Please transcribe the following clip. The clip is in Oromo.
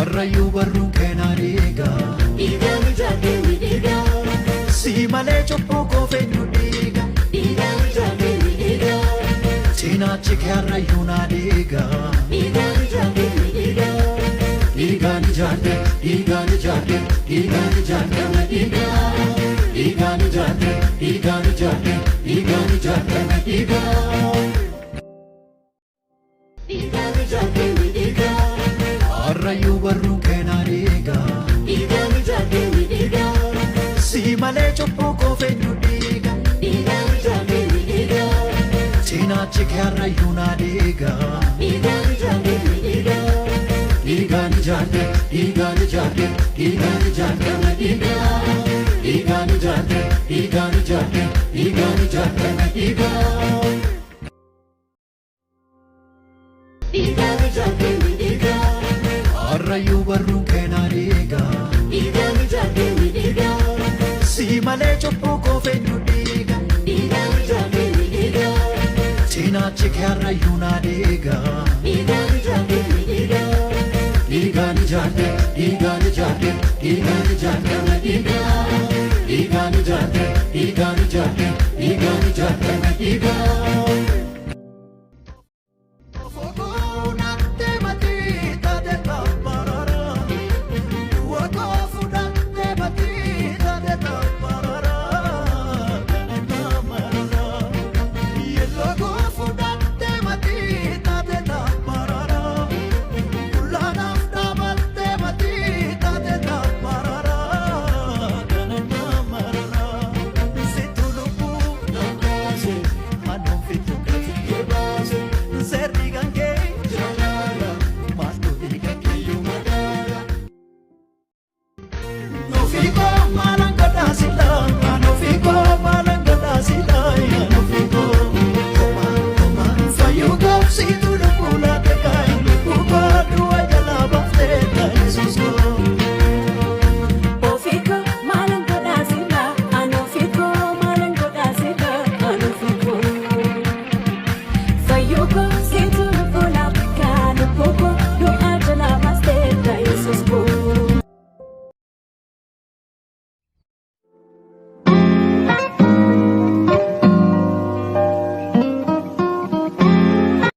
Arrayu barru kenariga Diga mijake widiga Si male choppo ko fenyu diga Diga mijake widiga Tina chike arrayu na diga Diga mijake widiga Diga ni jate Diga ni jate Diga ni jate Diga Diga ni jate Diga ni jate Diga ni jate Diga Diga mijake widiga Arrayu barru kenariga Diga mijake widiga Si male choppo ko fenyu diga Diga mijake widiga Tina chike arrayu na diga Diga mijake widiga Diga ni jate Diga ni jate Diga ni jate Diga Diga ni jate Diga ni jate Diga ni jate Diga Diga mijake widiga Arrayu barru kenariga Diga mijake widiga Si male choppo ko fenyu diga Diga mijake widiga karayuna diga Igani jate diga igani jate igani jate igani jate diga igani